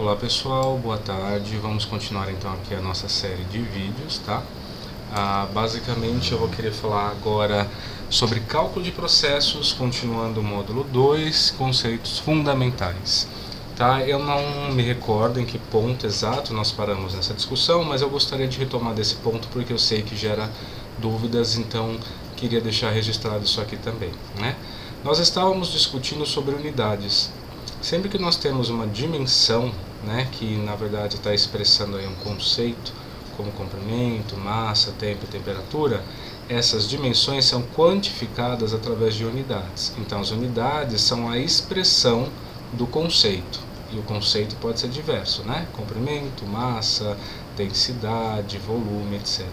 Olá pessoal, boa tarde. Vamos continuar então aqui a nossa série de vídeos, tá? Basicamente eu vou querer falar agora sobre cálculo de processos, continuando o módulo 2, conceitos fundamentais. Tá? Eu não me recordo em que ponto exato nós paramos nessa discussão, mas eu gostaria de retomar desse ponto porque eu sei que gera dúvidas, então queria deixar registrado isso aqui também, né? Nós estávamos discutindo sobre unidades. Sempre que nós temos uma dimensão, né, que na verdade está expressando aí um conceito, como comprimento, massa, tempo e temperatura, essas dimensões são quantificadas através de unidades. Então as unidades são a expressão do conceito, e o conceito pode ser diverso, né? Comprimento, massa, densidade, volume, etc.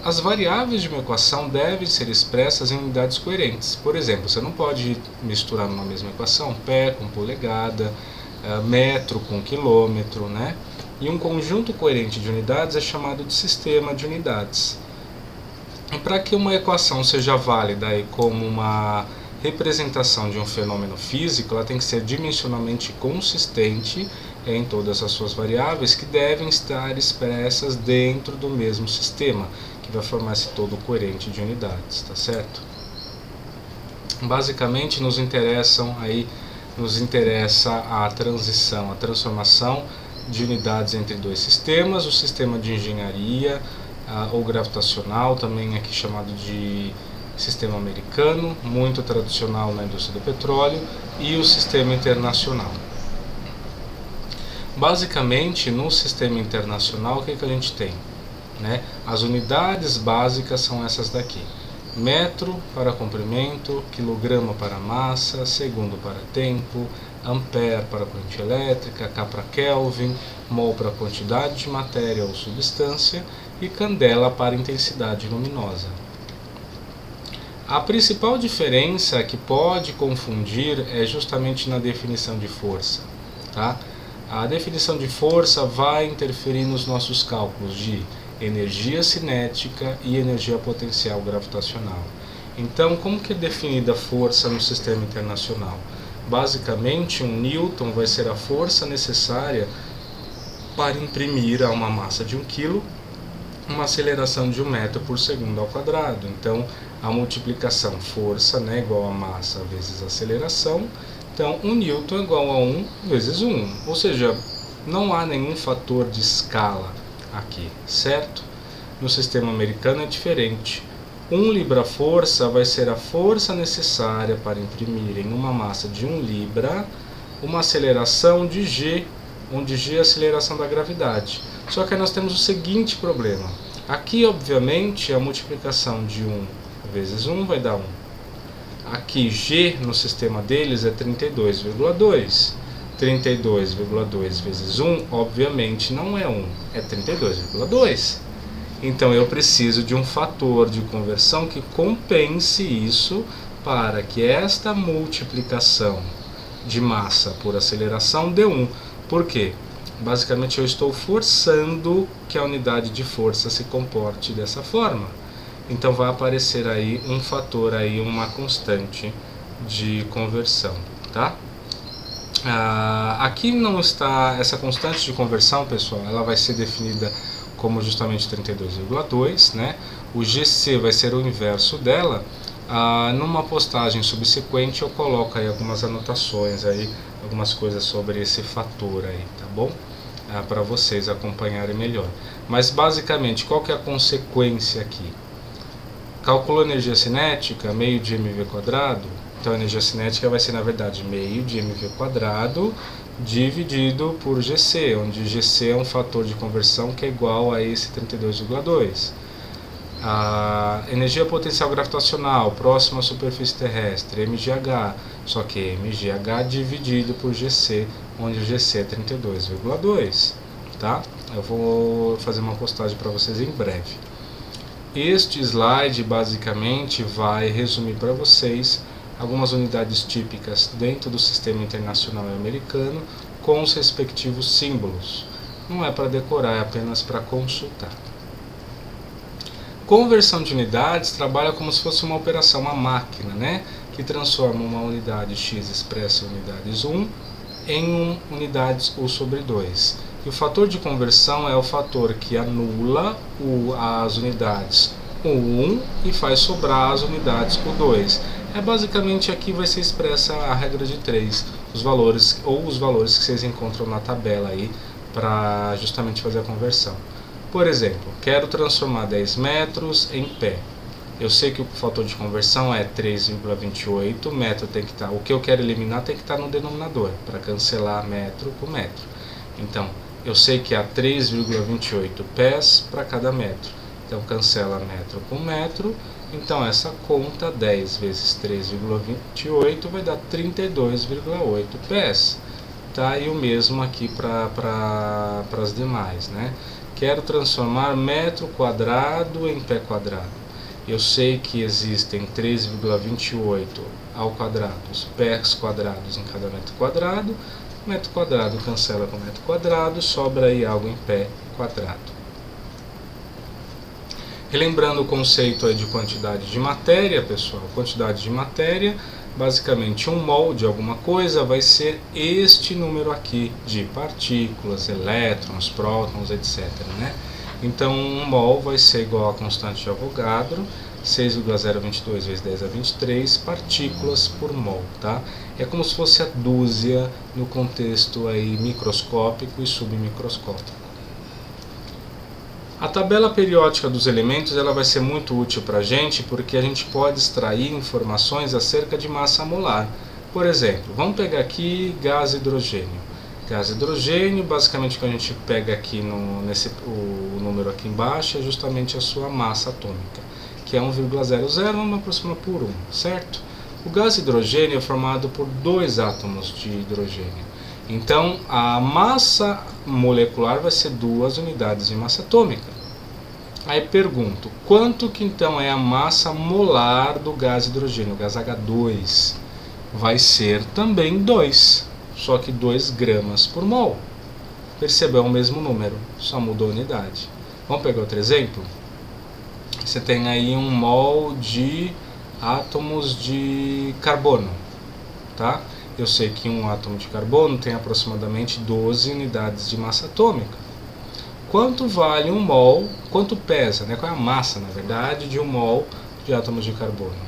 As variáveis de uma equação devem ser expressas em unidades coerentes. Por exemplo, você não pode misturar numa mesma equação pé com polegada, metro com quilômetro, né? E um conjunto coerente de unidades é chamado de sistema de unidades. E para que uma equação seja válida aí como uma representação de um fenômeno físico, ela tem que ser dimensionalmente consistente em todas as suas variáveis, que devem estar expressas dentro do mesmo sistema, que vai formar esse todo coerente de unidades, tá certo? Basicamente nos interessa a transição, a transformação de unidades entre dois sistemas, o sistema de engenharia ou gravitacional, também aqui chamado de sistema americano, muito tradicional na indústria do petróleo, e o sistema internacional. Basicamente, no sistema internacional, o que a gente tem? Né? As unidades básicas são essas daqui: metro para comprimento, quilograma para massa, segundo para tempo, ampere para corrente elétrica, K para Kelvin, mol para quantidade de matéria ou substância e candela para intensidade luminosa. A principal diferença que pode confundir é justamente na definição de força, tá? A definição de força vai interferir nos nossos cálculos de energia cinética e energia potencial gravitacional. Então, como que é definida a força no sistema internacional? Basicamente, um newton vai ser a força necessária para imprimir a uma massa de 1 kg uma aceleração de 1 metro por segundo ao quadrado. Então, a multiplicação força, né, igual a massa vezes a aceleração. Então, 1 newton é igual a 1 vezes 1, ou seja, não há nenhum fator de escala aqui, certo? No sistema americano é diferente. 1 libra-força vai ser a força necessária para imprimir em uma massa de 1 libra uma aceleração de g, onde g é a aceleração da gravidade. Só que aí nós temos o seguinte problema. Aqui, obviamente, a multiplicação de 1 vezes 1 vai dar 1. Aqui g no sistema deles é 32,2. 32,2 vezes 1, obviamente, não é 1, é 32,2. Então eu preciso de um fator de conversão que compense isso para que esta multiplicação de massa por aceleração dê 1. Por quê? Basicamente eu estou forçando que a unidade de força se comporte dessa forma. Então vai aparecer aí um fator, aí uma constante de conversão, tá? Aqui não está essa constante de conversão, pessoal, ela vai ser definida como justamente 32,2, né? O GC vai ser o inverso dela. Numa postagem subsequente eu coloco aí algumas anotações aí, algumas coisas sobre esse fator aí, tá bom? Para vocês acompanharem melhor. Mas basicamente, qual que é a consequência aqui? Calculou energia cinética, meio de mv quadrado. Então a energia cinética vai ser, na verdade, meio de mv quadrado dividido por GC, onde GC é um fator de conversão que é igual a esse 32,2. A energia potencial gravitacional próxima à superfície terrestre, mgh, só que mgh dividido por GC, onde GC é 32,2, tá? Eu vou fazer uma postagem para vocês em breve. Este slide basicamente vai resumir para vocês algumas unidades típicas dentro do sistema internacional e americano com os respectivos símbolos. Não é para decorar, é apenas para consultar. Conversão de unidades trabalha como se fosse uma operação, uma máquina, né? Que transforma uma unidade x expressa em unidades 1 em unidades U sobre 2. E o fator de conversão é o fator que anula as unidades U1 e faz sobrar as unidades U2. Basicamente aqui vai ser expressa a regra de 3, os valores que vocês encontram na tabela aí para justamente fazer a conversão. Por exemplo, quero transformar 10 metros em pé. Eu sei que o fator de conversão é 3,28, metro tem que estar, o que eu quero eliminar tem que estar no denominador, para cancelar metro com metro. Então, eu sei que há 3,28 pés para cada metro. Então, cancela metro com metro. Então, essa conta, 10 vezes 3,28, vai dar 32,8 pés. Tá? E o mesmo aqui para as demais, né? Quero transformar metro quadrado em pé quadrado. Eu sei que existem 3,28 ao quadrado, pés quadrados em cada metro quadrado cancela com metro quadrado, sobra aí algo em pé quadrado. Relembrando o conceito aí de quantidade de matéria, pessoal, quantidade de matéria, basicamente 1 mol de alguma coisa vai ser este número aqui de partículas, elétrons, prótons, etc. né? Então, 1 mol vai ser igual a constante de Avogadro, 6,022 vezes 10 a 23 partículas por mol, tá? É como se fosse a dúzia no contexto aí microscópico e submicroscópico. A tabela periódica dos elementos ela vai ser muito útil para a gente porque a gente pode extrair informações acerca de massa molar. Por exemplo, vamos pegar aqui gás hidrogênio. Gás hidrogênio, basicamente o que a gente pega aqui o número aqui embaixo é justamente a sua massa atômica, que é 1,00, vamos aproximar por 1, certo? O gás hidrogênio é formado por 2 átomos de hidrogênio. Então, a massa molecular vai ser 2 unidades de massa atômica. Aí pergunto, quanto que então é a massa molar do gás hidrogênio, o gás H2? Vai ser também 2. Só que 2 gramas por mol. Perceba, é o mesmo número, só mudou a unidade. Vamos pegar outro exemplo? Você tem aí 1 mol de átomos de carbono, tá? Eu sei que um átomo de carbono tem aproximadamente 12 unidades de massa atômica. Quanto vale 1 mol, quanto pesa, né? Qual é a massa, na verdade, de 1 mol de átomos de carbono?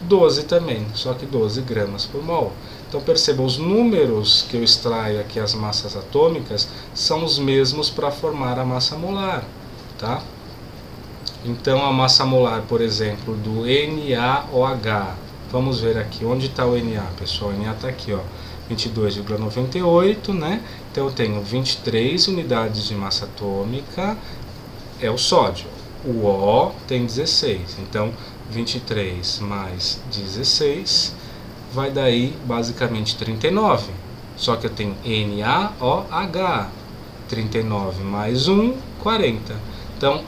12 também, só que 12 gramas por mol. Então perceba, os números que eu extraio aqui, as massas atômicas, são os mesmos para formar a massa molar, tá? Então a massa molar, por exemplo, do NaOH, vamos ver aqui, onde está o Na, pessoal? O Na está aqui, ó, 22,98, né? Então eu tenho 23 unidades de massa atômica, é o sódio. O O tem 16, então 23 mais 16 vai daí basicamente 39. Só que eu tenho NaOH, 39 mais 1, 40. Então,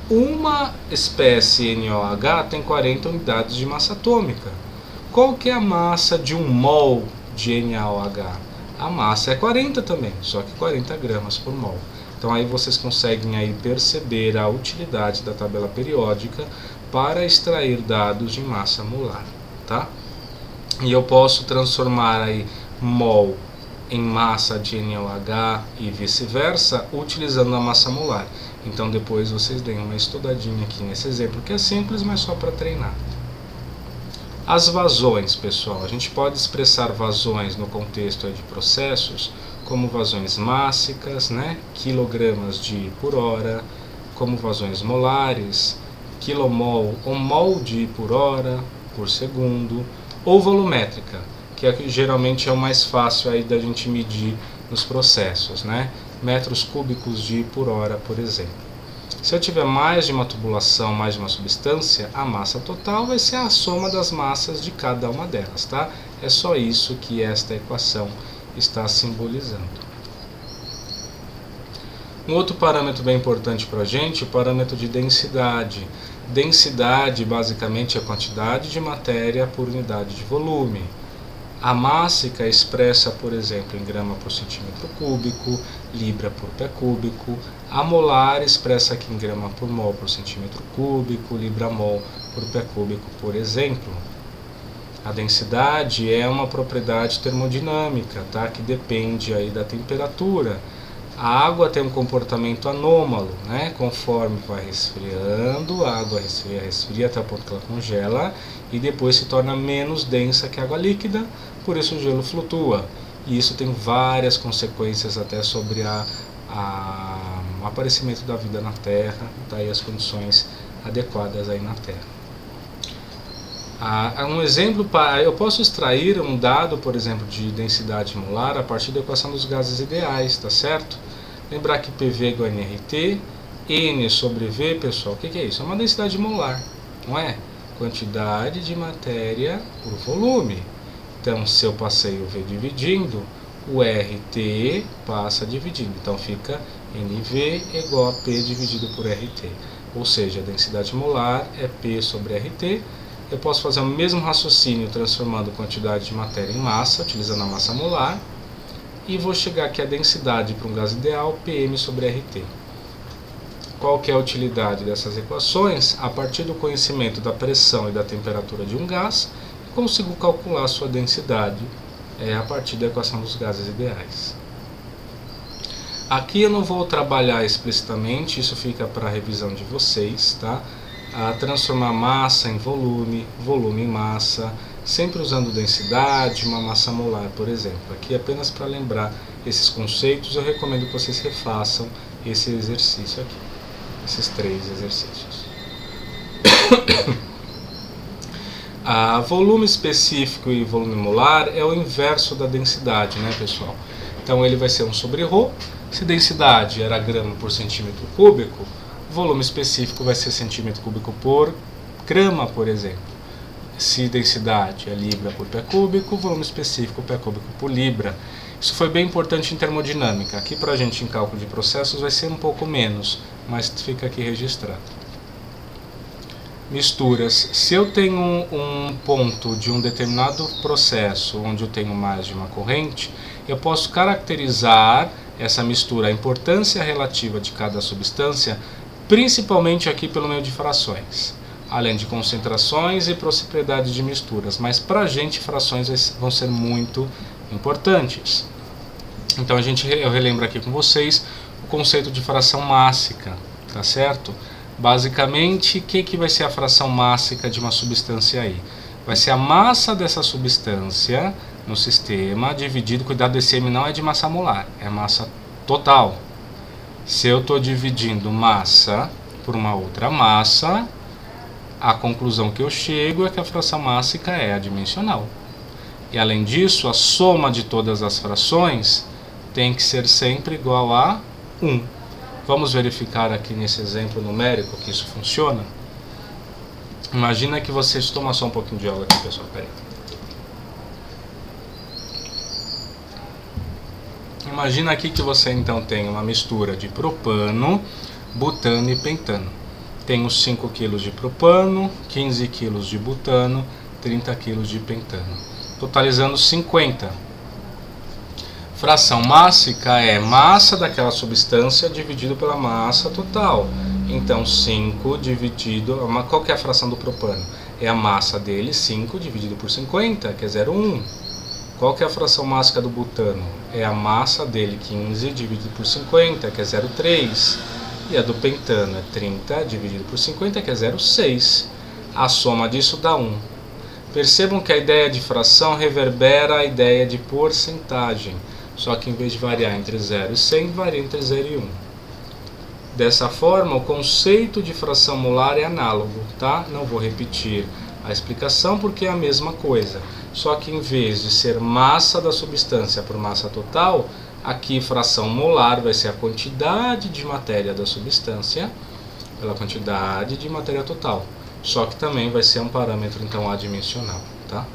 uma espécie NaOH tem 40 unidades de massa atômica. Qual que é a massa de 1 mol de NaOH? A massa é 40 também, só que 40 gramas por mol. Então aí vocês conseguem aí perceber a utilidade da tabela periódica para extrair dados de massa molar, tá? E eu posso transformar aí mol em massa de NaOH e vice-versa utilizando a massa molar. Então depois vocês deem uma estudadinha aqui nesse exemplo, que é simples, mas só para treinar. As vazões, pessoal, a gente pode expressar vazões no contexto de processos como vazões mássicas, né, quilogramas de por hora, como vazões molares, quilomol ou mol de por hora, por segundo, ou volumétrica, que geralmente é o mais fácil aí da gente medir nos processos, né, metros cúbicos de por hora, por exemplo. Se eu tiver mais de uma tubulação, mais de uma substância, a massa total vai ser a soma das massas de cada uma delas, tá? É só isso que esta equação está simbolizando. Um outro parâmetro bem importante para a gente é o parâmetro de densidade. Densidade, basicamente, é a quantidade de matéria por unidade de volume. A mássica é expressa, por exemplo, em grama por centímetro cúbico, libra por pé cúbico. A molar expressa aqui em grama por mol por centímetro cúbico, libra mol por pé cúbico, por exemplo. A densidade é uma propriedade termodinâmica, tá? Que depende aí da temperatura. A água tem um comportamento anômalo, né? Conforme vai resfriando, a água resfria até o ponto que ela congela e depois se torna menos densa que a água líquida, por isso o gelo flutua. E isso tem várias consequências até sobre o aparecimento da vida na Terra, tá? E as condições adequadas aí na Terra. Um exemplo, eu posso extrair um dado, por exemplo, de densidade molar a partir da equação dos gases ideais, tá certo? Lembrar que PV é igual a nRT, N sobre V, pessoal, o que é isso? É uma densidade molar, não é? Quantidade de matéria por volume. Então, se eu passei o V dividindo, o RT passa dividindo. Então, fica NV igual a P dividido por RT. Ou seja, a densidade molar é P sobre RT. Eu posso fazer o mesmo raciocínio transformando quantidade de matéria em massa, utilizando a massa molar, e vou chegar aqui a densidade para um gás ideal, PM sobre RT. Qual que é a utilidade dessas equações? A partir do conhecimento da pressão e da temperatura de um gás, consigo calcular a sua densidade a partir da equação dos gases ideais. Aqui eu não vou trabalhar explicitamente, isso fica para a revisão de vocês, tá? Transformar massa em volume, volume em massa, sempre usando densidade, uma massa molar, por exemplo. Aqui apenas para lembrar esses conceitos, eu recomendo que vocês refaçam esse exercício aqui, esses 3 exercícios. Volume específico e volume molar é o inverso da densidade, né, pessoal? Então ele vai ser 1 sobre ρ. Se densidade era grama por centímetro cúbico, volume específico vai ser centímetro cúbico por grama, por exemplo. Se densidade é libra por pé cúbico, volume específico pé cúbico por libra. Isso foi bem importante em termodinâmica. Aqui para a gente em cálculo de processos vai ser um pouco menos, mas fica aqui registrado. Misturas. Se eu tenho um ponto de um determinado processo onde eu tenho mais de uma corrente, eu posso caracterizar essa mistura, a importância relativa de cada substância, principalmente aqui pelo meio de frações, além de concentrações e propriedades de misturas, mas para a gente frações vão ser muito importantes. Então eu relembro aqui com vocês o conceito de fração mássica, tá certo? Basicamente, o que vai ser a fração mássica de uma substância aí? Vai ser a massa dessa substância no sistema dividido, cuidado, esse M não é de massa molar, é massa total. Se eu estou dividindo massa por uma outra massa, a conclusão que eu chego é que a fração mássica é adimensional. E além disso, a soma de todas as frações tem que ser sempre igual a 1. Vamos verificar aqui nesse exemplo numérico que isso funciona? Imagina que vocês tomam só um pouquinho de água aqui, pessoal. Peraí. Imagina aqui que você então tem uma mistura de propano, butano e pentano. Tenho 5 kg de propano, 15 kg de butano, 30 kg de pentano, totalizando 50. Fração mássica é massa daquela substância dividido pela massa total. Então 5 dividido, qual que é a fração do propano? É a massa dele, 5 dividido por 50, que é 0,1. Qual que é a fração mássica do butano? É a massa dele, 15 dividido por 50, que é 0,3. E a do pentano é 30 dividido por 50, que é 0,6. A soma disso dá 1. Percebam que a ideia de fração reverbera a ideia de porcentagem. Só que em vez de variar entre 0 e 100, varia entre 0 e 1. Dessa forma, o conceito de fração molar é análogo, tá? Não vou repetir a explicação porque é a mesma coisa. Só que em vez de ser massa da substância por massa total, aqui fração molar vai ser a quantidade de matéria da substância pela quantidade de matéria total. Só que também vai ser um parâmetro então adimensional, tá?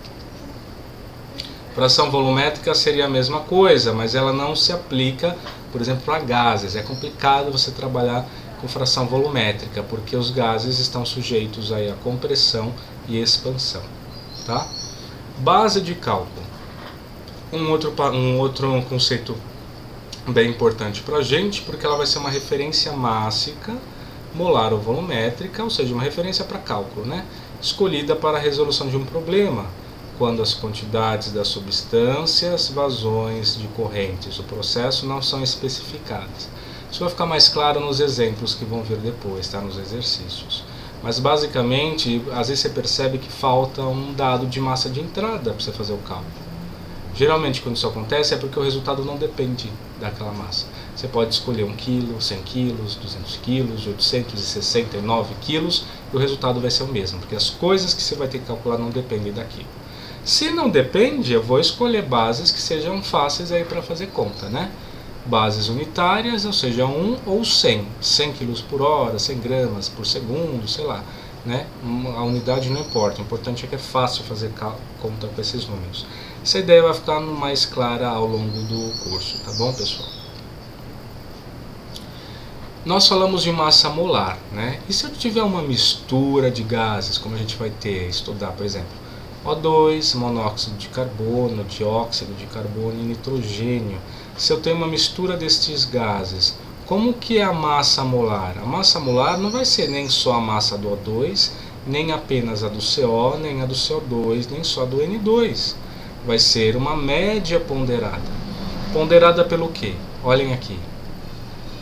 Fração volumétrica seria a mesma coisa, mas ela não se aplica, por exemplo, para gases. É complicado você trabalhar com fração volumétrica, porque os gases estão sujeitos aí a compressão e expansão, tá? Base de cálculo. Um outro conceito bem importante para a gente, porque ela vai ser uma referência mássica, molar ou volumétrica, ou seja, uma referência para cálculo, né? Escolhida para a resolução de um problema, quando as quantidades das substâncias, vazões de correntes do processo não são especificadas. Isso vai ficar mais claro nos exemplos que vão vir depois, tá? Nos exercícios. Mas basicamente, às vezes você percebe que falta um dado de massa de entrada para você fazer o cálculo. Geralmente quando isso acontece é porque o resultado não depende daquela massa. Você pode escolher 1 kg, 100 kg, 200 kg, 869 kg e o resultado vai ser o mesmo, porque as coisas que você vai ter que calcular não dependem daquilo. Se não depende, eu vou escolher bases que sejam fáceis aí para fazer conta, né? Bases unitárias, ou seja, 1 ou 100 kg por hora, 100 gramas por segundo, sei lá, né? A unidade não importa, o importante é que é fácil fazer conta com esses números. Essa ideia vai ficar mais clara ao longo do curso, tá bom, pessoal? Nós falamos de massa molar, né? E se eu tiver uma mistura de gases, como a gente vai estudar, por exemplo, O2, monóxido de carbono, dióxido de carbono e nitrogênio. Se eu tenho uma mistura destes gases, como que é a massa molar? A massa molar não vai ser nem só a massa do O2, nem apenas a do CO, nem a do CO2, nem só a do N2. Vai ser uma média ponderada. Ponderada pelo quê? Olhem aqui.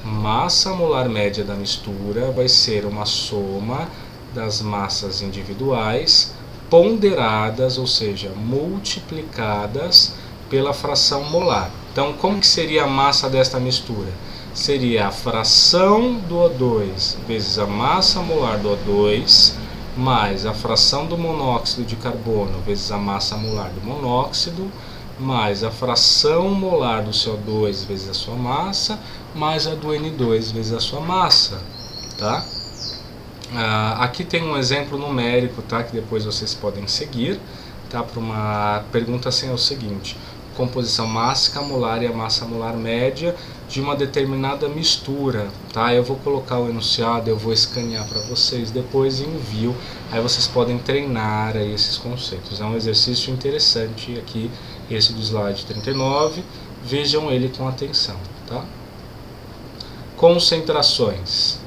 Massa molar média da mistura vai ser uma soma das massas individuais ponderadas, ou seja, multiplicadas pela fração molar. Então, como que seria a massa desta mistura? Seria a fração do O2 vezes a massa molar do O2, mais a fração do monóxido de carbono vezes a massa molar do monóxido, mais a fração molar do CO2 vezes a sua massa, mais a do N2 vezes a sua massa, tá? Aqui tem um exemplo numérico, tá, que depois vocês podem seguir, tá, para uma pergunta assim é o seguinte: composição mássica molar e a massa molar média de uma determinada mistura, tá? Eu vou colocar o enunciado, eu vou escanear para vocês depois e envio, aí vocês podem treinar aí esses conceitos. É um exercício interessante aqui, esse do slide 39, vejam ele com atenção, tá? Concentrações.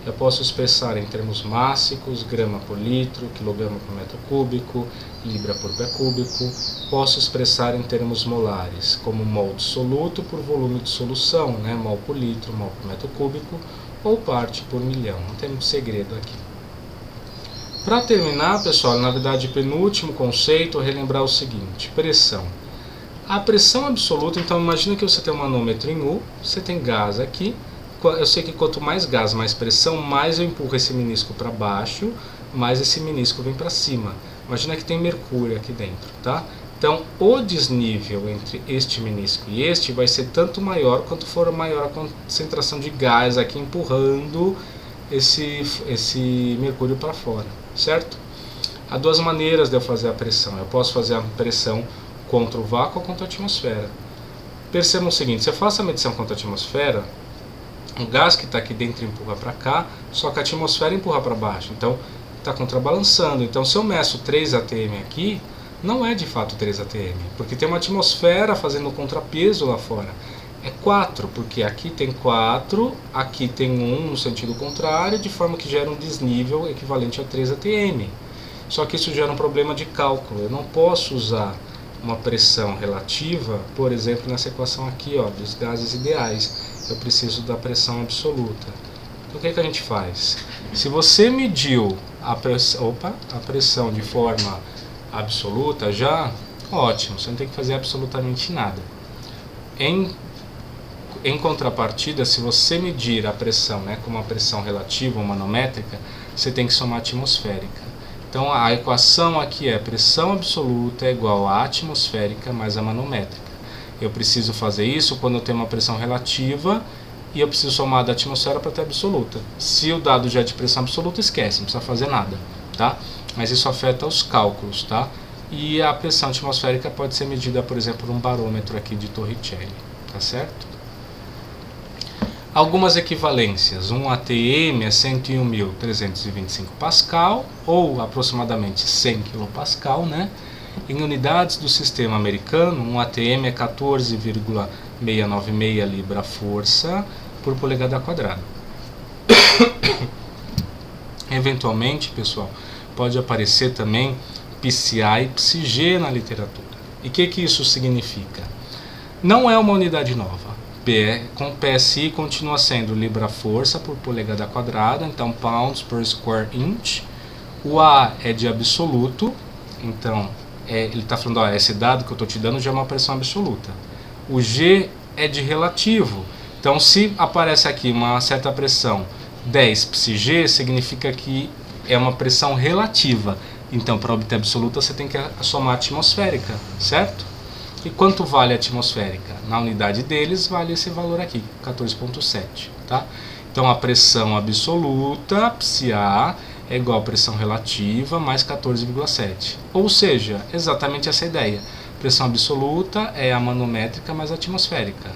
Eu posso expressar em termos mássicos, grama por litro, quilograma por metro cúbico, libra por pé cúbico. Posso expressar em termos molares, como mol dissoluto por volume de solução, né? Mol por litro, mol por metro cúbico, ou parte por milhão. Não tem muito segredo aqui. Para terminar, pessoal, na verdade, penúltimo conceito, relembrar o seguinte: pressão. A pressão absoluta, então imagina que você tem um manômetro em U, você tem gás aqui. Eu sei que quanto mais gás, mais pressão, mais eu empurro esse menisco para baixo, mais esse menisco vem para cima. Imagina que tem mercúrio aqui dentro, tá? Então, o desnível entre este menisco e este vai ser tanto maior quanto for maior a concentração de gás aqui empurrando esse mercúrio para fora, certo? Há duas maneiras de eu fazer a pressão. Eu posso fazer a pressão contra o vácuo ou contra a atmosfera. Percebam o seguinte: se eu faço a medição contra a atmosfera, o gás que está aqui dentro empurra para cá, só que a atmosfera empurra para baixo, então está contrabalançando. Então, se eu meço 3 atm aqui, não é de fato 3 atm, porque tem uma atmosfera fazendo contrapeso lá fora. É 4, porque aqui tem 4, aqui tem 1 no sentido contrário, de forma que gera um desnível equivalente a 3 atm. Só que isso gera um problema de cálculo. Eu não posso usar uma pressão relativa, por exemplo, nessa equação aqui, ó, dos gases ideais. Eu preciso da pressão absoluta. Então, o que a gente faz? Se você mediu a pressão de forma absoluta, já ótimo, você não tem que fazer absolutamente nada. Em contrapartida, se você medir a pressão, né, como uma pressão relativa ou manométrica, você tem que somar atmosférica. Então, a equação aqui é pressão absoluta é igual a atmosférica mais a manométrica. Eu preciso fazer isso quando eu tenho uma pressão relativa e eu preciso somar da atmosfera para ter absoluta. Se o dado já é de pressão absoluta, esquece, não precisa fazer nada, tá? Mas isso afeta os cálculos, tá? E a pressão atmosférica pode ser medida, por exemplo, por um barômetro aqui de Torricelli, tá certo? Algumas equivalências. Um ATM é 101.325 Pascal, ou aproximadamente 100 kPa, né? Em unidades do sistema americano, um ATM é 14,696 libra-força por polegada quadrada. Eventualmente, pessoal, pode aparecer também PSI e PSG na literatura. E o que isso significa? Não é uma unidade nova. Com PSI continua sendo libra-força por polegada quadrada, então pounds per square inch. O A é de absoluto, então ele está falando, esse dado que eu estou te dando já é uma pressão absoluta. O G é de relativo, então se aparece aqui uma certa pressão 10 psg, significa que é uma pressão relativa. Então, para obter absoluta, você tem que somar a atmosférica, certo? E quanto vale a atmosférica? Na unidade deles, vale esse valor aqui, 14,7, tá? Então, a pressão absoluta, pSA, é igual a pressão relativa mais 14,7. Ou seja, exatamente essa ideia. Pressão absoluta é a manométrica mais a atmosférica.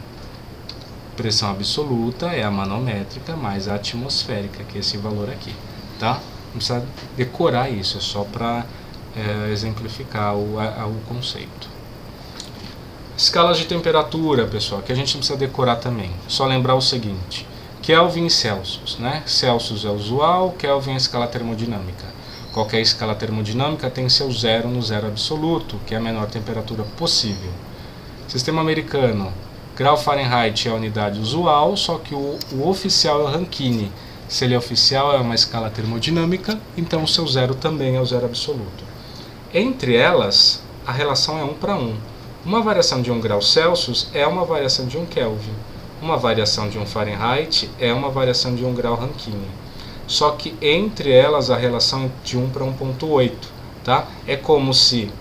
Pressão absoluta é a manométrica mais a atmosférica, que é esse valor aqui, tá? Não precisa decorar isso, é só para exemplificar o conceito. Escalas de temperatura, pessoal, que a gente não precisa decorar também. Só lembrar o seguinte: Kelvin e Celsius, né? Celsius é usual, Kelvin é a escala termodinâmica. Qualquer escala termodinâmica tem seu zero no zero absoluto, que é a menor temperatura possível. Sistema americano, grau Fahrenheit é a unidade usual, só que o oficial é o Rankine. Se ele é oficial, é uma escala termodinâmica, então o seu zero também é o zero absoluto. Entre elas, a relação é 1 para 1. Uma variação de 1 grau Celsius é uma variação de 1 Kelvin. Uma variação de 1 Fahrenheit é uma variação de 1 grau Rankine. Só que entre elas a relação é de 1 para 1,8. Tá? É como se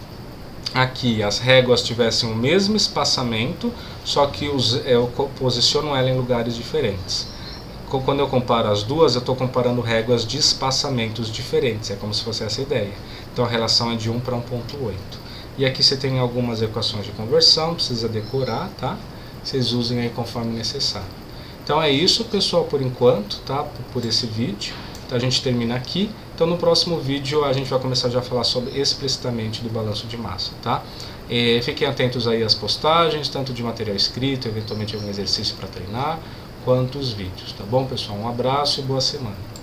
aqui as réguas tivessem o mesmo espaçamento, só que eu posiciono ela em lugares diferentes. Quando eu comparo as duas, eu estou comparando réguas de espaçamentos diferentes. É como se fosse essa ideia. Então a relação é de 1 para 1,8. E aqui você tem algumas equações de conversão, precisa decorar, tá? Vocês usem aí conforme necessário. Então é isso, pessoal, por enquanto, tá? Por esse vídeo. Então a gente termina aqui. Então no próximo vídeo a gente vai começar já a falar sobre explicitamente do balanço de massa, tá? Fiquem atentos aí às postagens, tanto de material escrito, eventualmente algum exercício para treinar, quanto os vídeos, tá bom, pessoal? Um abraço e boa semana.